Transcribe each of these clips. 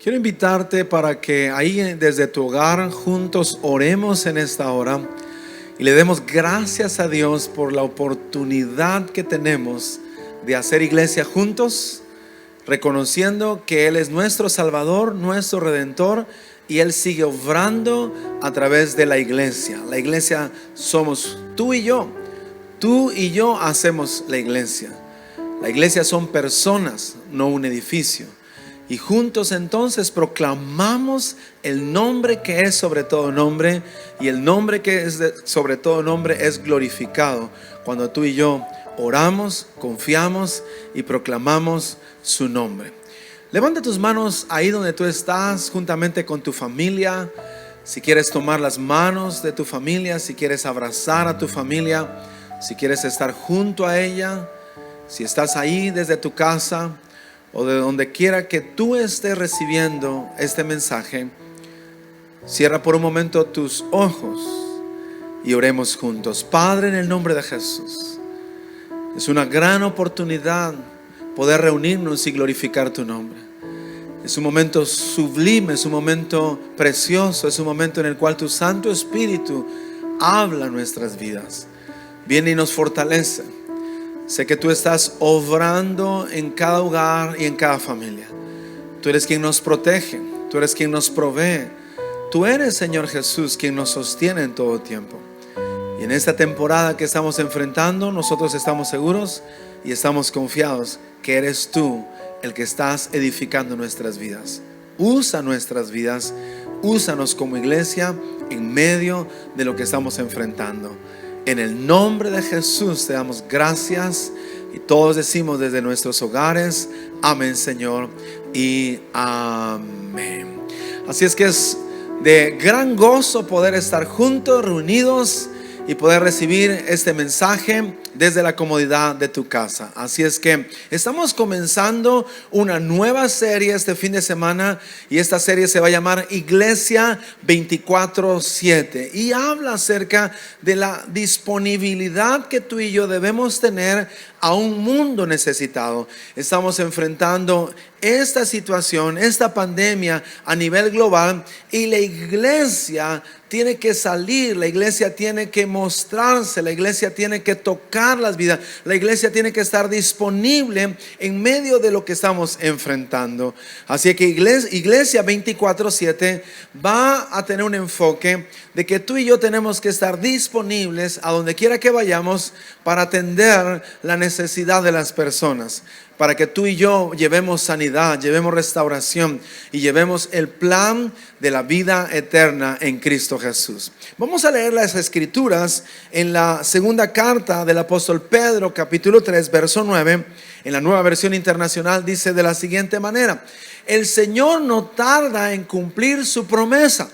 Quiero invitarte para que ahí desde tu hogar juntos oremos en esta hora y le demos gracias a Dios por la oportunidad que tenemos de hacer iglesia juntos, reconociendo que Él es nuestro Salvador, nuestro Redentor, y Él sigue obrando a través de la iglesia. La iglesia somos tú y yo. Tú y yo hacemos la iglesia. La iglesia son personas, no un edificio. Y juntos entonces proclamamos el nombre que es sobre todo nombre, y el nombre que es sobre todo nombre es glorificado cuando tú y yo oramos, confiamos y proclamamos su nombre. Levanta tus manos ahí donde tú estás, juntamente con tu familia. Si quieres tomar las manos de tu familia, si quieres abrazar a tu familia, si quieres estar junto a ella, si estás ahí desde tu casa o de donde quiera que tú estés recibiendo este mensaje, cierra por un momento tus ojos y oremos juntos. Padre, en el nombre de Jesús, es una gran oportunidad poder reunirnos y glorificar tu nombre. Es un momento sublime, es un momento precioso, es un momento en el cual tu Santo Espíritu habla nuestras vidas, viene y nos fortalece. Sé que tú estás obrando en cada hogar y en cada familia. Tú eres quien nos protege, tú eres quien nos provee. Tú eres, Señor Jesús, quien nos sostiene en todo tiempo. Y en esta temporada que estamos enfrentando, nosotros estamos seguros y estamos confiados que eres tú el que estás edificando nuestras vidas. Usa nuestras vidas, úsanos como iglesia en medio de lo que estamos enfrentando. En el nombre de Jesús te damos gracias, y todos decimos desde nuestros hogares, amén, Señor, y amén. Así es que es de gran gozo poder estar juntos, reunidos, y poder recibir este mensaje desde la comodidad de tu casa. Así es que estamos comenzando una nueva serie este fin de semana, y esta serie se va a llamar Iglesia 24/7 y habla acerca de la disponibilidad que tú y yo debemos tener a un mundo necesitado. Estamos enfrentando esta situación, esta pandemia a nivel global, y la iglesia tiene que salir, la iglesia tiene que mostrarse, la iglesia tiene que tocar las vidas, la iglesia tiene que estar disponible en medio de lo que estamos enfrentando. Así que Iglesia 24/7 va a tener un enfoque de que tú y yo tenemos que estar disponibles a donde quiera que vayamos para atender la necesidad de las personas, para que tú y yo llevemos sanidad, llevemos restauración y llevemos el plan de la vida eterna en Cristo Jesús. Vamos a leer las escrituras en la segunda carta del apóstol Pedro, capítulo 3, verso 9. En la Nueva Versión Internacional dice de la siguiente manera: el Señor no tarda en cumplir su promesa.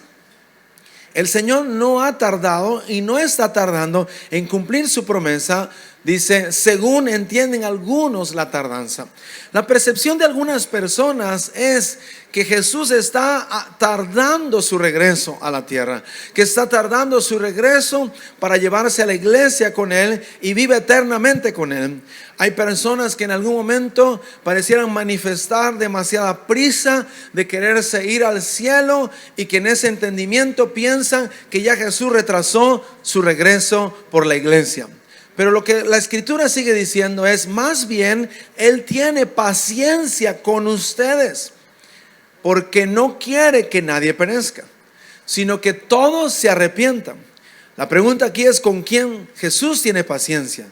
El Señor no ha tardado y no está tardando en cumplir su promesa. Dice, según entienden algunos la tardanza. La percepción de algunas personas es que Jesús está tardando su regreso a la tierra, que está tardando su regreso para llevarse a la iglesia con Él y vive eternamente con Él. Hay personas que en algún momento parecieran manifestar demasiada prisa de quererse ir al cielo, y que en ese entendimiento piensan que ya Jesús retrasó su regreso por la iglesia. Pero lo que la escritura sigue diciendo es, más bien, Él tiene paciencia con ustedes, porque no quiere que nadie perezca, sino que todos se arrepientan. La pregunta aquí es, ¿con quién Jesús tiene paciencia?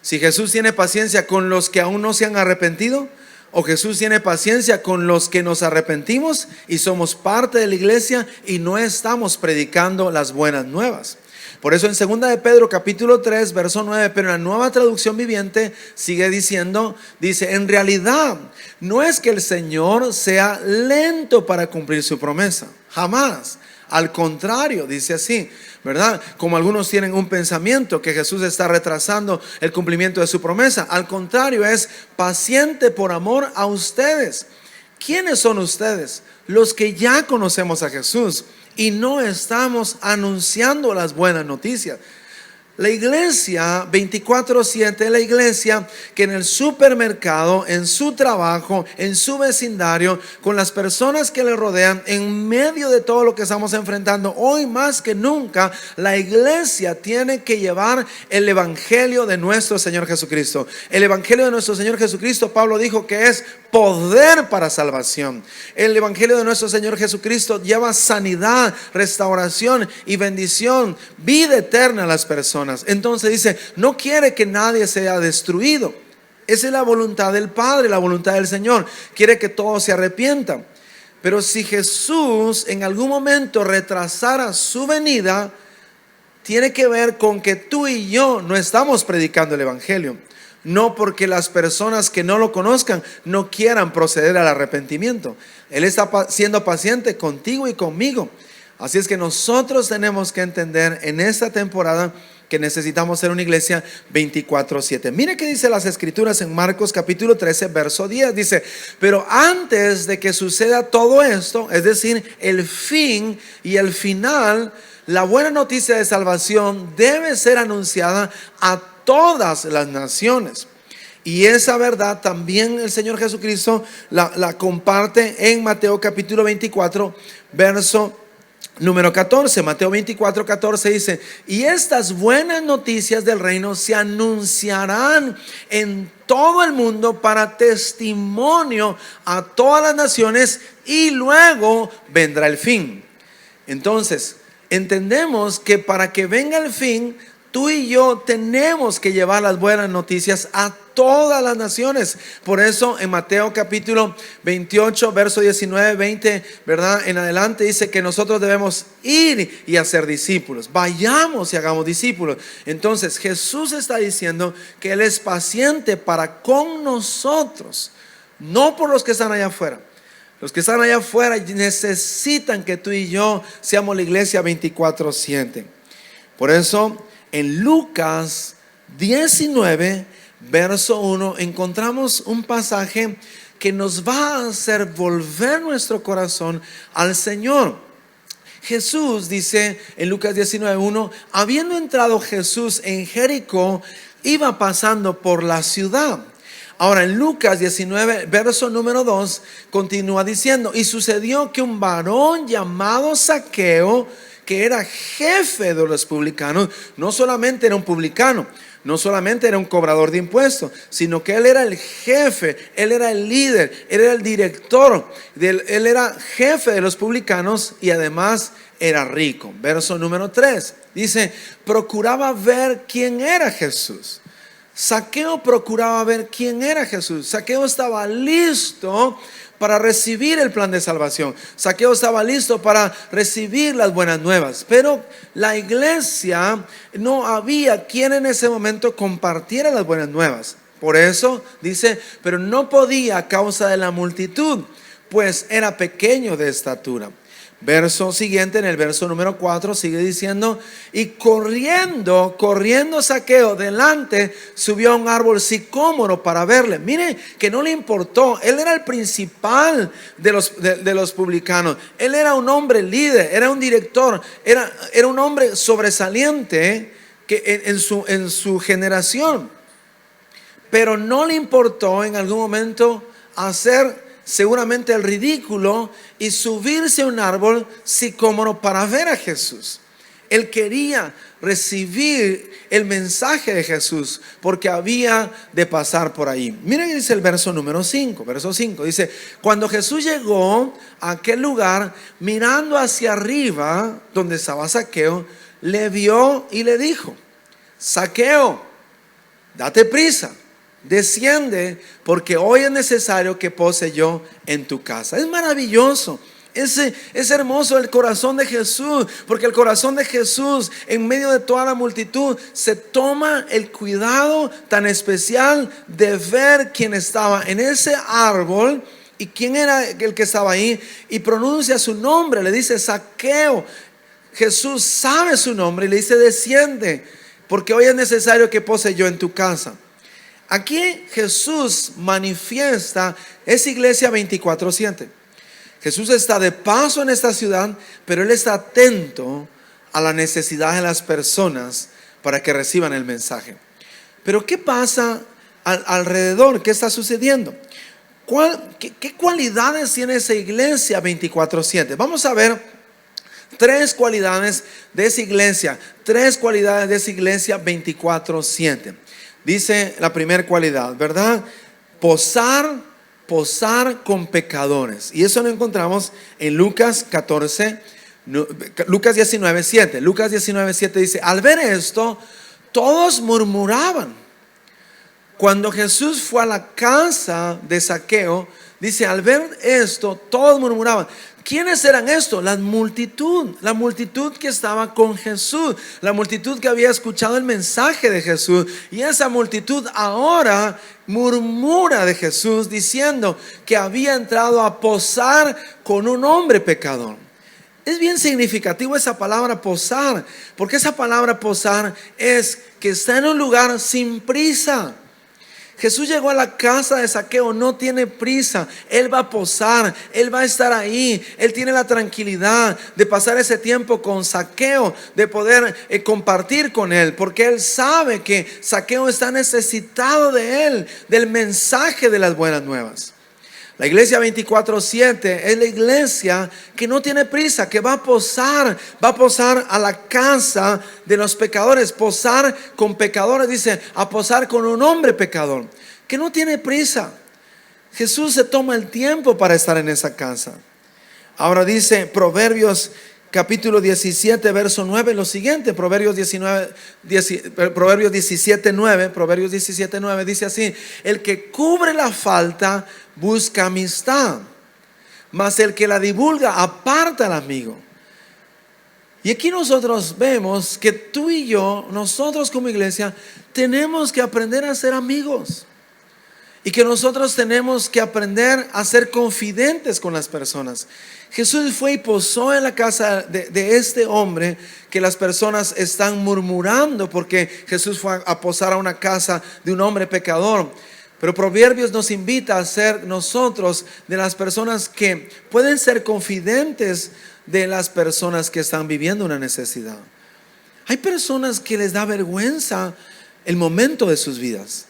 Si Jesús tiene paciencia con los que aún no se han arrepentido, o Jesús tiene paciencia con los que nos arrepentimos y somos parte de la iglesia y no estamos predicando las buenas nuevas. Por eso en 2 de Pedro capítulo 3 verso 9, pero en la Nueva Traducción Viviente sigue diciendo, dice, en realidad no es que el Señor sea lento para cumplir su promesa, jamás. Al contrario, dice así, ¿verdad? Como algunos tienen un pensamiento que Jesús está retrasando el cumplimiento de su promesa. Al contrario, es paciente por amor a ustedes. ¿Quiénes son ustedes? Los que ya conocemos a Jesús y no estamos anunciando las buenas noticias. La iglesia 24/7, la iglesia que en el supermercado, en su trabajo, en su vecindario, con las personas que le rodean, en medio de todo lo que estamos enfrentando, hoy más que nunca, la iglesia tiene que llevar el evangelio de nuestro Señor Jesucristo. El evangelio de nuestro Señor Jesucristo, Pablo dijo que es poder para salvación. El evangelio de nuestro Señor Jesucristo lleva sanidad, restauración y bendición, vida eterna a las personas. Entonces dice, no quiere que nadie sea destruido. Esa es la voluntad del Padre, la voluntad del Señor. Quiere que todos se arrepientan. Pero si Jesús en algún momento retrasara su venida, tiene que ver con que tú y yo no estamos predicando el evangelio. No porque las personas que no lo conozcan no quieran proceder al arrepentimiento. Él está siendo paciente contigo y conmigo. Así es que nosotros tenemos que entender en esta temporada que necesitamos ser una iglesia 24/7. Mire qué dice las escrituras en Marcos capítulo 13 verso 10. Dice, pero antes de que suceda todo esto, es decir, el fin y el final, la buena noticia de salvación debe ser anunciada a todas las naciones. Y esa verdad también el Señor Jesucristo la comparte en Mateo capítulo 24 verso número 14. Mateo 24, 14 dice, y estas buenas noticias del reino se anunciarán en todo el mundo para testimonio a todas las naciones y luego vendrá el fin. Entonces entendemos que para que venga el fin, tú y yo tenemos que llevar las buenas noticias a todas las naciones. Por eso en Mateo capítulo 28 verso 19, 20, ¿verdad? En adelante dice que nosotros debemos ir y hacer discípulos. Vayamos y hagamos discípulos. Entonces Jesús está diciendo que Él es paciente para con nosotros, no por los que están allá afuera. Los que están allá afuera necesitan que tú y yo seamos la iglesia 24/7. Por eso en Lucas 19, verso 1, encontramos un pasaje que nos va a hacer volver nuestro corazón al Señor. Jesús dice en Lucas 19, 1, habiendo entrado Jesús en Jericó, iba pasando por la ciudad. Ahora en Lucas 19, verso número 2, continúa diciendo, y sucedió que un varón llamado Zaqueo, que era jefe de los publicanos, no solamente era un publicano, no solamente era un cobrador de impuestos, sino que él era el jefe, él era el líder, él era el director, él era jefe de los publicanos y además era rico. Verso número 3, dice, procuraba ver quién era Jesús. Zaqueo procuraba ver quién era Jesús. Zaqueo estaba listo para recibir el plan de salvación. Zaqueo estaba listo para recibir las buenas nuevas. Pero la iglesia no había quien en ese momento compartiera las buenas nuevas. Por eso dice, pero no podía a causa de la multitud, pues era pequeño de estatura. Verso siguiente, en el verso número 4, sigue diciendo, y corriendo Zaqueo delante, subió a un árbol sicómoro para verle. Mire que no le importó, él era el principal de los publicanos, él era un hombre líder, era un director, era un hombre sobresaliente que en su generación, pero no le importó en algún momento hacer seguramente el ridículo y subirse a un árbol sicómoro para ver a Jesús. Él quería recibir el mensaje de Jesús porque había de pasar por ahí. Miren que dice el verso número 5, verso 5, dice, cuando Jesús llegó a aquel lugar, mirando hacia arriba donde estaba Zaqueo, le vio y le dijo, Zaqueo, date prisa, desciende, porque hoy es necesario que pose yo en tu casa. Es maravilloso Es hermoso el corazón de Jesús, porque el corazón de Jesús, en medio de toda la multitud, se toma el cuidado tan especial de ver quién estaba en ese árbol y quién era el que estaba ahí, y pronuncia su nombre, le dice Zaqueo. Jesús sabe su nombre y le dice: desciende, porque hoy es necesario que pose yo en tu casa. Aquí Jesús manifiesta esa iglesia 24/7. Jesús está de paso en esta ciudad, pero Él está atento a la necesidad de las personas para que reciban el mensaje. Pero ¿qué pasa alrededor? ¿Qué está sucediendo? ¿Qué cualidades tiene esa iglesia 24/7? Vamos a ver tres cualidades de esa iglesia. Tres cualidades de esa iglesia 24/7. Dice la primera cualidad, ¿verdad? Posar con pecadores. Y eso lo encontramos en Lucas 19:7. Lucas 19:7 dice: al ver esto, todos murmuraban. Cuando Jesús fue a la casa de Zaqueo, dice: al ver esto, todos murmuraban. ¿Quiénes eran estos? La multitud que estaba con Jesús, la multitud que había escuchado el mensaje de Jesús. Y esa multitud ahora murmura de Jesús, diciendo que había entrado a posar con un hombre pecador. Es bien significativo esa palabra posar, porque esa palabra posar es que está en un lugar sin prisa. Jesús llegó a la casa de Zaqueo, no tiene prisa. Él va a posar, Él va a estar ahí. Él tiene la tranquilidad de pasar ese tiempo con Zaqueo, de poder compartir con él, porque Él sabe que Zaqueo está necesitado de Él, del mensaje de las buenas nuevas. La iglesia 24/7 es la iglesia que no tiene prisa, que va a posar a la casa de los pecadores. Posar con pecadores, dice, a posar con un hombre pecador, que no tiene prisa. Jesús se toma el tiempo para estar en esa casa. Ahora dice Proverbios capítulo 17, verso 9, lo siguiente. Proverbios 17:9 dice así: el que cubre la falta busca amistad, mas el que la divulga aparta al amigo. Y aquí nosotros vemos que tú y yo, nosotros como iglesia, tenemos que aprender a ser amigos. Y que nosotros tenemos que aprender a ser confidentes con las personas. Jesús fue y posó en la casa de este hombre, que las personas están murmurando porque Jesús fue a posar a una casa de un hombre pecador. Pero Proverbios nos invita a ser nosotros de las personas que pueden ser confidentes de las personas que están viviendo una necesidad. Hay personas que les da vergüenza el momento de sus vidas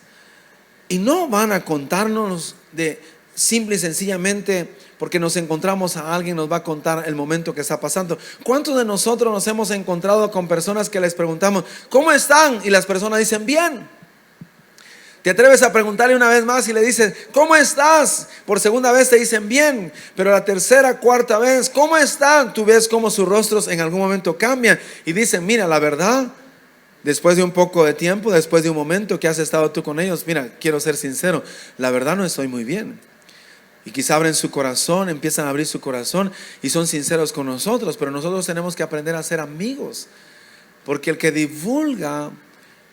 y no van a contarnos de simple y sencillamente porque nos encontramos a alguien, nos va a contar el momento que está pasando. ¿Cuántos de nosotros nos hemos encontrado con personas que les preguntamos: ¿cómo están? Y las personas dicen: bien. Te atreves a preguntarle una vez más y le dices: ¿cómo estás? Por segunda vez te dicen: bien. Pero la tercera, cuarta vez: ¿cómo están? Tú ves cómo sus rostros en algún momento cambian y dicen: mira, la verdad, después de un poco de tiempo, después de un momento que has estado tú con ellos, mira, quiero ser sincero, la verdad no estoy muy bien. Y quizá abren su corazón, empiezan a abrir su corazón y son sinceros con nosotros. Pero nosotros tenemos que aprender a ser amigos, porque el que divulga,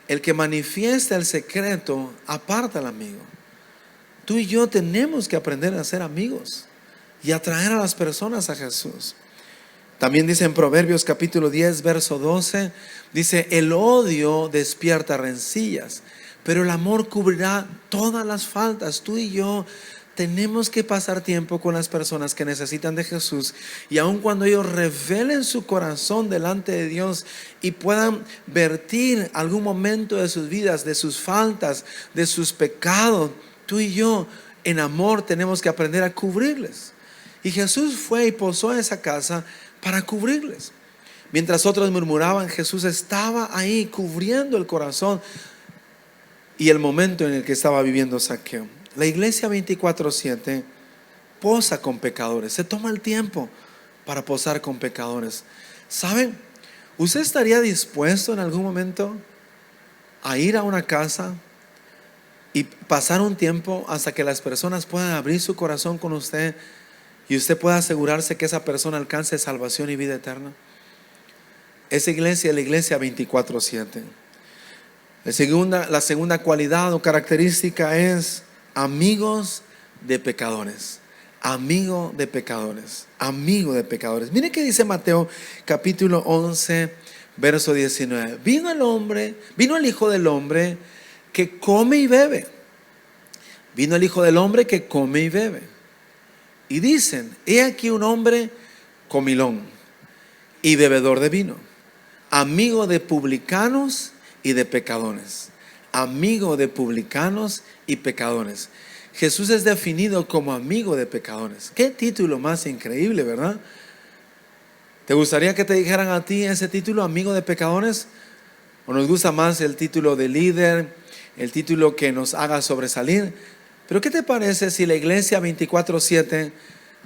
el que manifiesta el secreto, aparta al amigo. Tú y yo tenemos que aprender a ser amigos y atraer a las personas a Jesús. También dice en Proverbios capítulo 10, verso 12, dice: el odio despierta rencillas, pero el amor cubrirá todas las faltas. Tú y yo tenemos que pasar tiempo con las personas que necesitan de Jesús, y aun cuando ellos revelen su corazón delante de Dios y puedan vertir algún momento de sus vidas, de sus faltas, de sus pecados, tú y yo en amor tenemos que aprender a cubrirles. Y Jesús fue y posó en esa casa para cubrirles. Mientras otros murmuraban, Jesús estaba ahí cubriendo el corazón y el momento en el que estaba viviendo Zaqueo. La iglesia 24/7 posa con pecadores, se toma el tiempo para posar con pecadores. ¿Saben? ¿Usted estaría dispuesto en algún momento a ir a una casa y pasar un tiempo hasta que las personas puedan abrir su corazón con usted y usted puede asegurarse que esa persona alcance salvación y vida eterna. Esa iglesia es la iglesia 24/7. La segunda cualidad o característica es amigos de pecadores. Amigo de pecadores. Amigo de pecadores. Mire que dice Mateo capítulo 11, verso 19. Vino el Hijo del Hombre que come y bebe. Vino el Hijo del Hombre que come y bebe. Y dicen, he aquí un hombre comilón y bebedor de vino, amigo de publicanos y de pecadores. Amigo de publicanos y pecadores. Jesús es definido como amigo de pecadores. Qué título más increíble, ¿verdad? ¿Te gustaría que te dijeran a ti ese título, amigo de pecadores? ¿O nos gusta más el título de líder, el título que nos haga sobresalir? Pero ¿qué te parece si la iglesia 24/7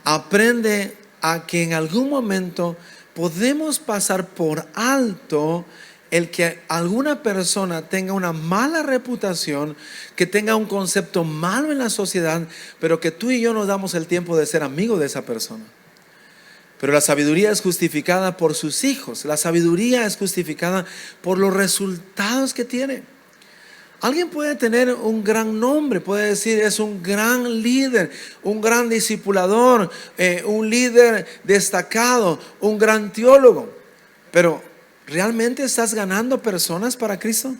aprende a que en algún momento podemos pasar por alto el que alguna persona tenga una mala reputación, que tenga un concepto malo en la sociedad, pero que tú y yo nos damos el tiempo de ser amigos de esa persona? Pero la sabiduría es justificada por sus hijos. La sabiduría es justificada por los resultados que tiene. Alguien puede tener un gran nombre, puede decir es un gran líder, un gran discipulador, un líder destacado, un gran teólogo. Pero ¿realmente estás ganando personas para Cristo?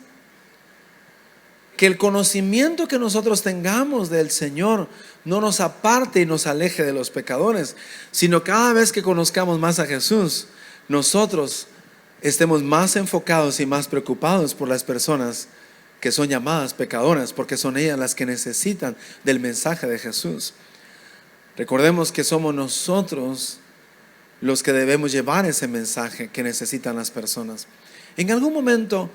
Que el conocimiento que nosotros tengamos del Señor no nos aparte y nos aleje de los pecadores, sino cada vez que conozcamos más a Jesús, nosotros estemos más enfocados y más preocupados por las personas que son llamadas pecadoras, porque son ellas las que necesitan del mensaje de Jesús. Recordemos que somos nosotros los que debemos llevar ese mensaje que necesitan las personas. En algún momento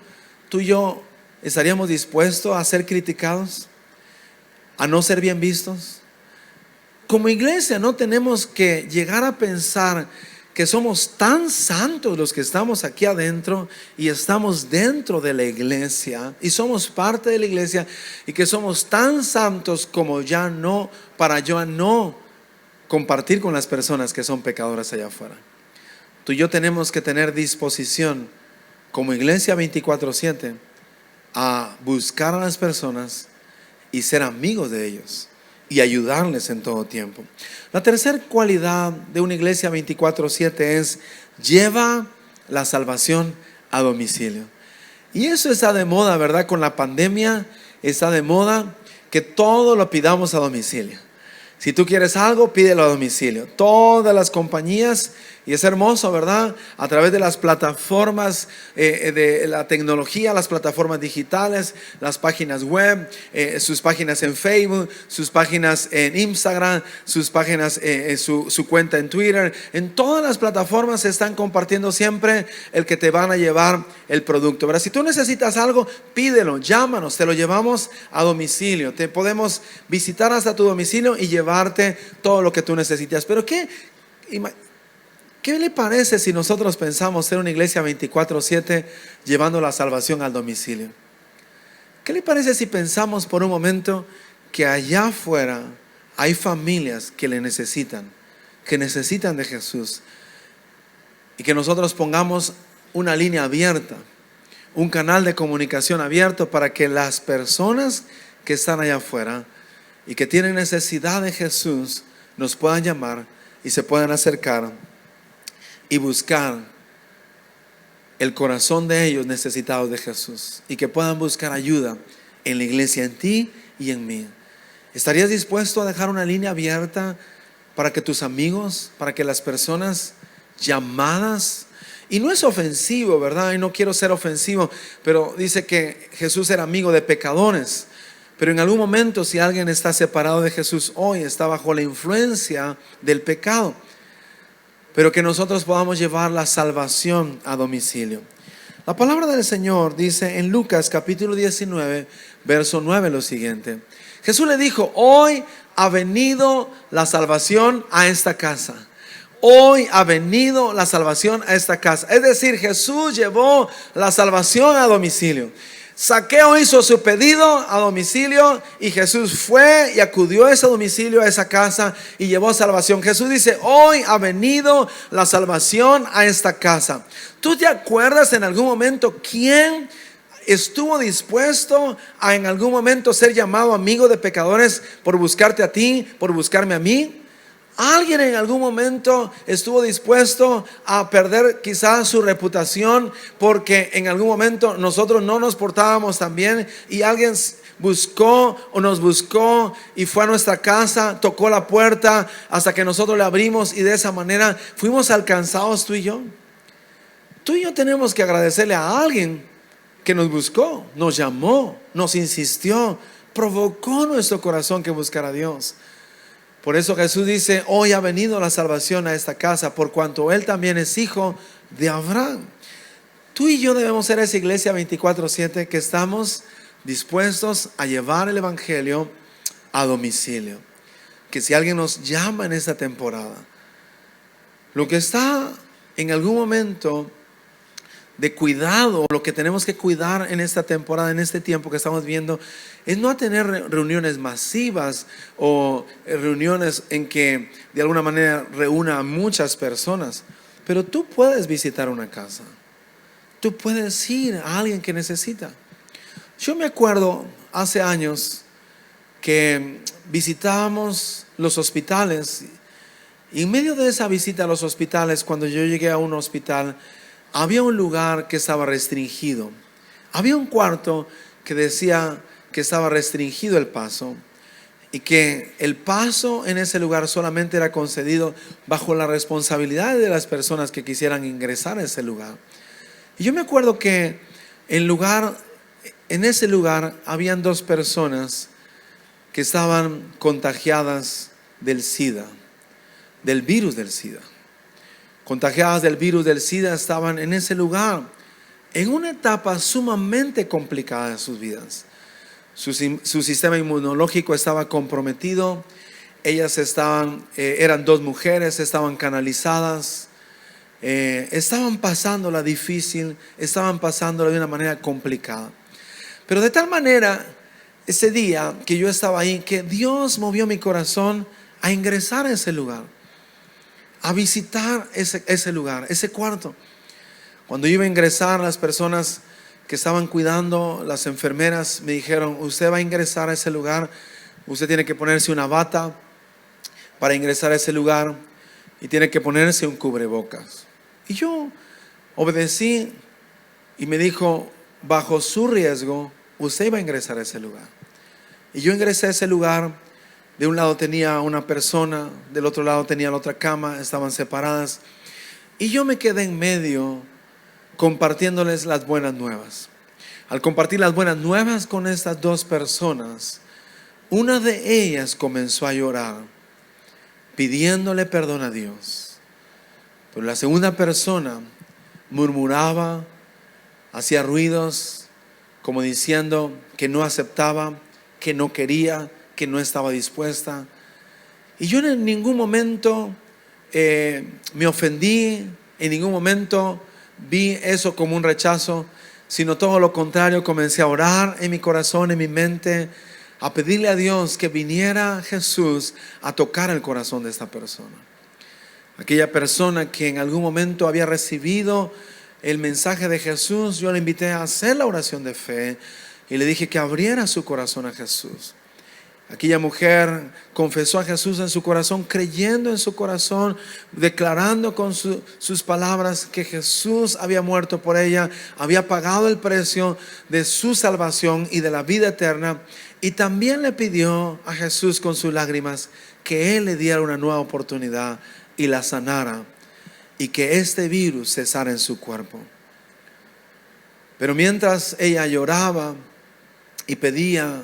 tú y yo estaríamos dispuestos a ser criticados, a no ser bien vistos. Como iglesia no tenemos que llegar a pensar que somos tan santos los que estamos aquí adentro y estamos dentro de la iglesia y somos parte de la iglesia, y que somos tan santos como para ya no compartir con las personas que son pecadoras allá afuera. Tú y yo tenemos que tener disposición como iglesia 24/7 a buscar a las personas y ser amigos de ellos y ayudarles en todo tiempo. La tercera cualidad de una iglesia 24/7 es lleva la salvación a domicilio. Y eso está de moda, ¿verdad? Con la pandemia está de moda que todo lo pidamos a domicilio. Si tú quieres algo, pídelo a domicilio. Todas las compañías, y es hermoso, ¿verdad? A través de las plataformas de la tecnología, las plataformas digitales, las páginas web, sus páginas en Facebook, sus páginas en Instagram, sus páginas, su cuenta en Twitter. En todas las plataformas se están compartiendo siempre el que te van a llevar el producto, ¿verdad? Si tú necesitas algo, pídelo, llámanos, te lo llevamos a domicilio. Te podemos visitar hasta tu domicilio y llevarte todo lo que tú necesitas. Pero ¿qué le parece si nosotros pensamos ser una iglesia 24/7 llevando la salvación al domicilio? ¿Qué le parece si pensamos por un momento que allá afuera hay familias que le necesitan, que necesitan de Jesús, y que nosotros pongamos una línea abierta, un canal de comunicación abierto para que las personas que están allá afuera y que tienen necesidad de Jesús nos puedan llamar y se puedan acercar y buscar el corazón de ellos necesitados de Jesús, y que puedan buscar ayuda en la iglesia, en ti y en mí? ¿Estarías dispuesto a dejar una línea abierta para que tus amigos, para que las personas llamadas, y no es ofensivo, ¿verdad? Y no quiero ser ofensivo, pero dice que Jesús era amigo de pecadores. Pero en algún momento, si alguien está separado de Jesús hoy, está bajo la influencia del pecado, pero que nosotros podamos llevar la salvación a domicilio. La palabra del Señor dice en Lucas capítulo 19, verso 9 lo siguiente. Jesús le dijo: hoy ha venido la salvación a esta casa. Hoy ha venido la salvación a esta casa. Es decir, Jesús llevó la salvación a domicilio. Zaqueo hizo su pedido a domicilio y Jesús fue y acudió a ese domicilio, a esa casa, y llevó salvación. Jesús dice: hoy ha venido la salvación a esta casa. ¿Tú te acuerdas en algún momento quién estuvo dispuesto a en algún momento ser llamado amigo de pecadores por buscarte a ti, por buscarme a mí? ¿Alguien en algún momento estuvo dispuesto a perder quizás su reputación porque en algún momento nosotros no nos portábamos tan bien y alguien buscó o nos buscó y fue a nuestra casa, tocó la puerta hasta que nosotros le abrimos y de esa manera fuimos alcanzados tú y yo? Tú y yo tenemos que agradecerle a alguien que nos buscó, nos llamó, nos insistió, provocó nuestro corazón que buscara a Dios. Por eso Jesús dice: hoy ha venido la salvación a esta casa, por cuanto Él también es hijo de Abraham. Tú y yo debemos ser esa iglesia 24/7 que estamos dispuestos a llevar el evangelio a domicilio. Que si alguien nos llama en esta temporada, lo que está en algún momento de cuidado, lo que tenemos que cuidar en esta temporada, en este tiempo que estamos viendo, es no tener reuniones masivas o reuniones en que de alguna manera reúna a muchas personas. Pero tú puedes visitar una casa, tú puedes ir a alguien que necesita. Yo me acuerdo hace años que visitábamos los hospitales, y en medio de esa visita a los hospitales, cuando yo llegué a un hospital, había un lugar que estaba restringido. Había un cuarto que decía que estaba restringido el paso y que el paso en ese lugar solamente era concedido bajo la responsabilidad de las personas que quisieran ingresar a ese lugar. Y yo me acuerdo que en ese lugar habían 2 personas que estaban contagiadas del SIDA, del virus del SIDA. Contagiadas del virus del SIDA, estaban en ese lugar en una etapa sumamente complicada de sus vidas. Su sistema inmunológico estaba comprometido. Ellas eran 2 mujeres, estaban canalizadas, estaban pasándola difícil, estaban pasándola de una manera complicada. Pero de tal manera, ese día que yo estaba ahí, que Dios movió mi corazón a ingresar a ese lugar, a visitar ese lugar, ese cuarto. Cuando yo iba a ingresar, las personas que estaban cuidando, las enfermeras, me dijeron: usted va a ingresar a ese lugar, usted tiene que ponerse una bata para ingresar a ese lugar y tiene que ponerse un cubrebocas. Y yo obedecí y me dijo: bajo su riesgo, usted va a ingresar a ese lugar. Y yo ingresé a ese lugar. De un lado tenía una persona, del otro lado tenía la otra cama, estaban separadas. Y yo me quedé en medio compartiéndoles las buenas nuevas. Al compartir las buenas nuevas con estas 2 personas, una de ellas comenzó a llorar, pidiéndole perdón a Dios. Pero la segunda persona murmuraba, hacía ruidos, como diciendo que no aceptaba, que no quería, que no estaba dispuesta. Y yo en ningún momento me ofendí, en ningún momento vi eso como un rechazo, sino todo lo contrario. Comencé a orar en mi corazón, en mi mente, a pedirle a Dios que viniera Jesús a tocar el corazón de esta persona. Aquella persona que en algún momento había recibido el mensaje de Jesús, yo le invité a hacer la oración de fe y le dije que abriera su corazón a Jesús. Aquella mujer confesó a Jesús en su corazón, creyendo en su corazón, declarando con sus palabras que Jesús había muerto por ella, había pagado el precio de su salvación y de la vida eterna. Y también le pidió a Jesús con sus lágrimas que Él le diera una nueva oportunidad y la sanara, y que este virus cesara en su cuerpo. Pero mientras ella lloraba y pedía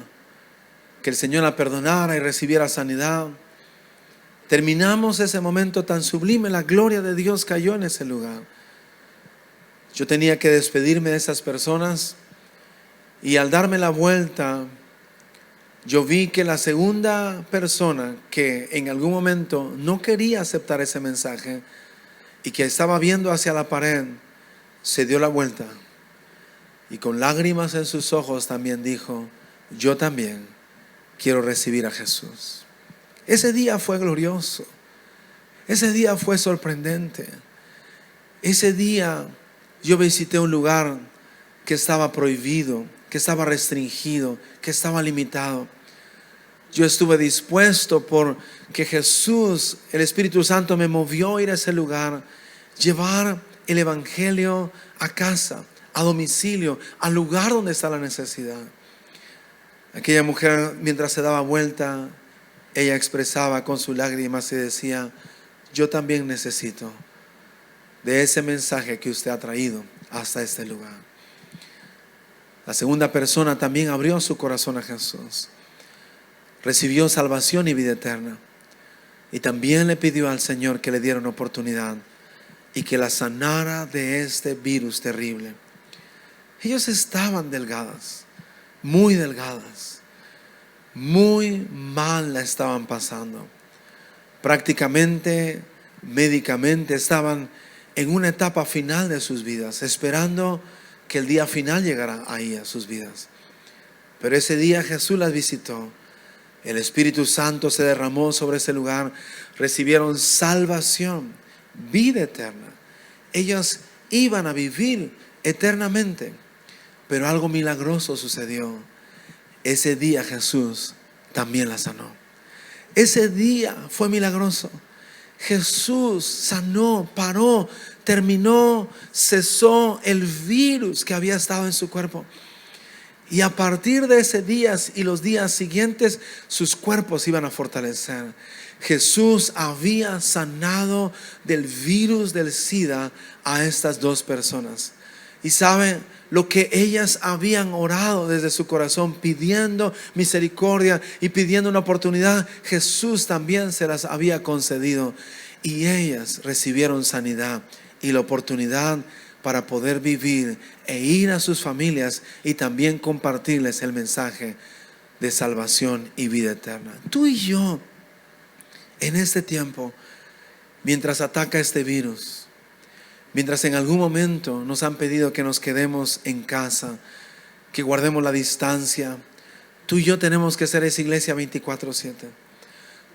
que el Señor la perdonara y recibiera sanidad, terminamos ese momento tan sublime. La gloria de Dios cayó en ese lugar. Yo tenía que despedirme de esas personas, y al darme la vuelta, yo vi que la segunda persona que en algún momento no quería aceptar ese mensaje y que estaba viendo hacia la pared, se dio la vuelta y con lágrimas en sus ojos también dijo: yo también quiero recibir a Jesús. Ese día fue glorioso. Ese día fue sorprendente. Ese día yo visité un lugar que estaba prohibido, que estaba restringido, que estaba limitado. Yo estuve dispuesto porque Jesús, el Espíritu Santo, me movió a ir a ese lugar, llevar el evangelio a casa, a domicilio, al lugar donde está la necesidad. Aquella mujer, mientras se daba vuelta, ella expresaba con sus lágrimas y decía: yo también necesito de ese mensaje que usted ha traído hasta este lugar. La segunda persona también abrió su corazón a Jesús, recibió salvación y vida eterna, y también le pidió al Señor que le diera una oportunidad y que la sanara de este virus terrible. Ellos estaban delgadas, muy delgadas, muy mal la estaban pasando. Prácticamente, médicamente, estaban en una etapa final de sus vidas, esperando que el día final llegara ahí a sus vidas. Pero ese día Jesús las visitó. El Espíritu Santo se derramó sobre ese lugar. Recibieron salvación, vida eterna. Ellos iban a vivir eternamente. Pero algo milagroso sucedió. Ese día Jesús también la sanó. Ese día fue milagroso. Jesús sanó, paró, terminó, cesó el virus que había estado en su cuerpo. Y a partir de ese día y los días siguientes, sus cuerpos iban a fortalecer. Jesús había sanado del virus del SIDA a estas dos personas. Y saben, lo que ellas habían orado desde su corazón, pidiendo misericordia y pidiendo una oportunidad, Jesús también se las había concedido. Y ellas recibieron sanidad y la oportunidad para poder vivir e ir a sus familias y también compartirles el mensaje de salvación y vida eterna. Tú y yo, en este tiempo, mientras ataca este virus, mientras en algún momento nos han pedido que nos quedemos en casa, que guardemos la distancia, tú y yo tenemos que ser esa iglesia 24/7.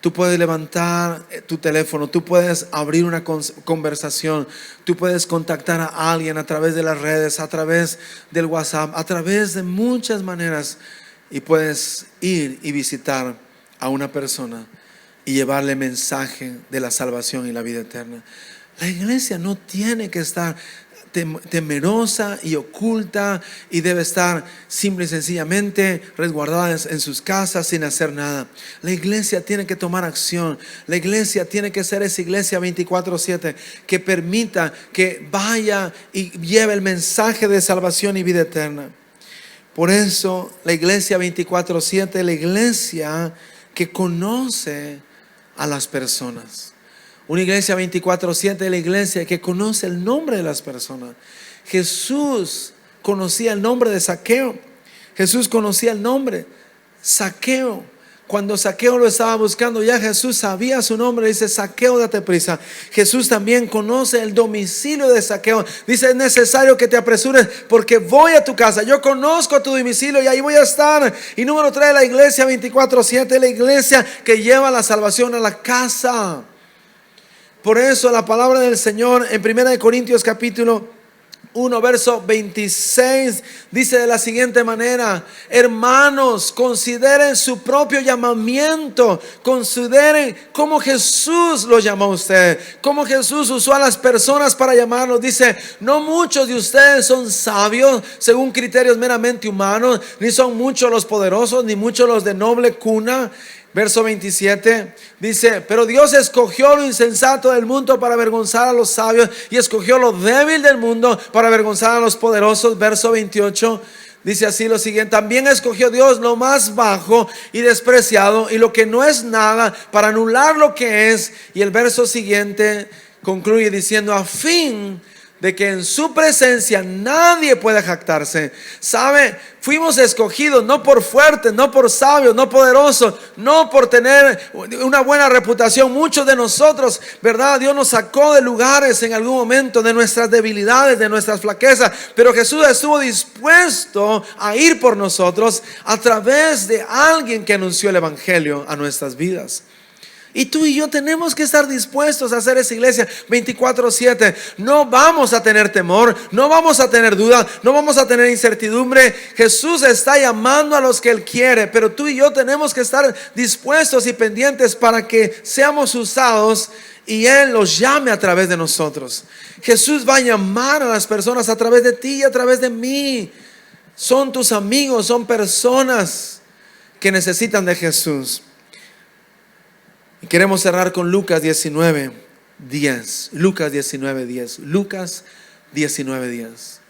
Tú puedes levantar tu teléfono, tú puedes abrir una conversación, tú puedes contactar a alguien a través de las redes, a través del WhatsApp, a través de muchas maneras, y puedes ir y visitar a una persona y llevarle mensaje de la salvación y la vida eterna. La iglesia no tiene que estar temerosa y oculta, y debe estar simple y sencillamente resguardada en sus casas sin hacer nada. La iglesia tiene que tomar acción. La iglesia tiene que ser esa iglesia 24/7 que permita que vaya y lleve el mensaje de salvación y vida eterna. Por eso la iglesia 24/7, la iglesia que conoce a las personas. Una iglesia 24/7 la iglesia que conoce el nombre de las personas. Jesús conocía el nombre de Zaqueo. Jesús conocía el nombre Zaqueo. Cuando Zaqueo lo estaba buscando, ya Jesús sabía su nombre. Dice: Zaqueo, date prisa. Jesús también conoce el domicilio de Zaqueo. Dice: es necesario que te apresures porque voy a tu casa. Yo conozco tu domicilio y ahí voy a estar. Y número 3, la iglesia 24/7, la iglesia que lleva la salvación a la casa. Por eso la palabra del Señor en 1 Corintios capítulo 1 verso 26 dice de la siguiente manera: hermanos, consideren su propio llamamiento, consideren cómo Jesús lo llamó a ustedes, cómo Jesús usó a las personas para llamarlos. Dice: no muchos de ustedes son sabios según criterios meramente humanos, ni son muchos los poderosos, ni muchos los de noble cuna. Verso 27 dice: pero Dios escogió lo insensato del mundo para avergonzar a los sabios, y escogió lo débil del mundo para avergonzar a los poderosos. Verso 28 dice así lo siguiente: también escogió Dios lo más bajo y despreciado y lo que no es nada para anular lo que es. Y el verso siguiente concluye diciendo: a fin de que en su presencia nadie puede jactarse. ¿Sabe? Fuimos escogidos no por fuertes, no por sabios, no poderosos, no por tener una buena reputación. Muchos de nosotros, ¿verdad? Dios nos sacó de lugares en algún momento, de nuestras debilidades, de nuestras flaquezas, pero Jesús estuvo dispuesto a ir por nosotros a través de alguien que anunció el evangelio a nuestras vidas. Y tú y yo tenemos que estar dispuestos a hacer esa iglesia 24/7. No vamos a tener temor, no vamos a tener duda, no vamos a tener incertidumbre. Jesús está llamando a los que Él quiere, pero tú y yo tenemos que estar dispuestos y pendientes para que seamos usados y Él los llame a través de nosotros. Jesús va a llamar a las personas a través de ti y a través de mí. Son tus amigos, son personas que necesitan de Jesús. Y queremos cerrar con Lucas 19:10. Lucas 19:10. Lucas 19:10.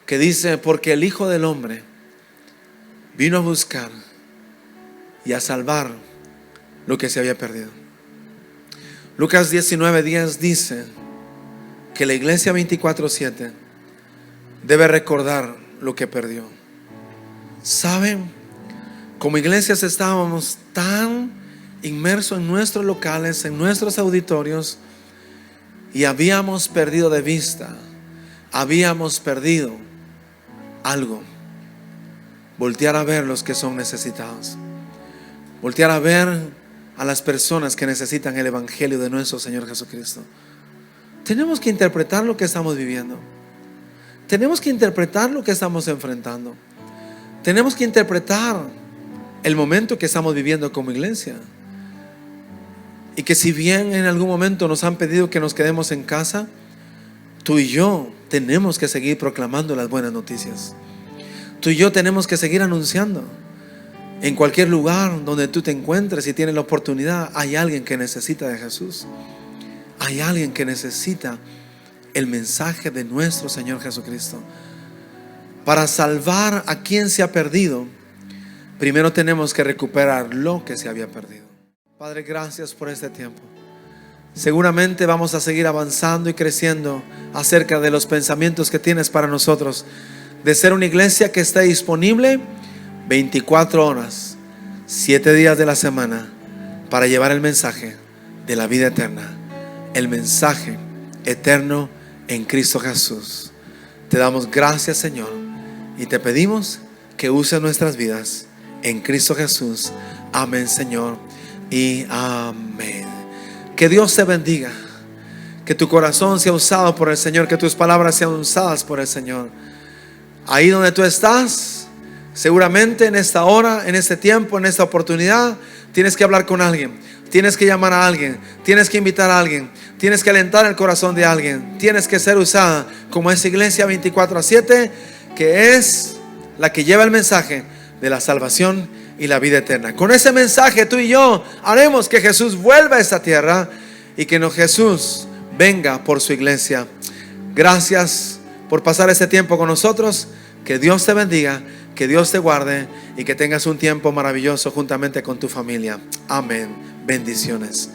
Que dice: porque el Hijo del Hombre vino a buscar y a salvar lo que se había perdido. Lucas 19:10 dice que la iglesia 24/7 debe recordar lo que perdió. ¿Saben? Como iglesias estábamos tan inmersos en nuestros locales, en nuestros auditorios, y habíamos perdido de vista, habíamos perdido algo. Voltear a ver los que son necesitados, voltear a ver a las personas que necesitan el evangelio de nuestro Señor Jesucristo. Tenemos que interpretar lo que estamos viviendo, tenemos que interpretar lo que estamos enfrentando, tenemos que interpretar el momento que estamos viviendo como iglesia. Y que si bien en algún momento nos han pedido que nos quedemos en casa, tú y yo tenemos que seguir proclamando las buenas noticias. Tú y yo tenemos que seguir anunciando. En cualquier lugar donde tú te encuentres y tienes la oportunidad, hay alguien que necesita de Jesús. Hay alguien que necesita el mensaje de nuestro Señor Jesucristo. Para salvar a quien se ha perdido, primero tenemos que recuperar lo que se había perdido. Padre, gracias por este tiempo. Seguramente vamos a seguir avanzando y creciendo acerca de los pensamientos que tienes para nosotros, de ser una iglesia que esté disponible 24 horas, 7 días de la semana, para llevar el mensaje de la vida eterna, el mensaje eterno en Cristo Jesús. Te damos gracias, Señor, y te pedimos que uses nuestras vidas en Cristo Jesús. Amén, Señor, y amén. Que Dios te bendiga, que tu corazón sea usado por el Señor, que tus palabras sean usadas por el Señor. Ahí donde tú estás, seguramente en esta hora, en este tiempo, en esta oportunidad, tienes que hablar con alguien, tienes que llamar a alguien, tienes que invitar a alguien, tienes que alentar el corazón de alguien, tienes que ser usada como esa iglesia 24/7, que es la que lleva el mensaje de la salvación y la vida eterna. Con ese mensaje tú y yo haremos que Jesús vuelva a esta tierra y que Jesús venga por su iglesia. Gracias por pasar este tiempo con nosotros. Que Dios te bendiga, que Dios te guarde y que tengas un tiempo maravilloso juntamente con tu familia. Amén. Bendiciones.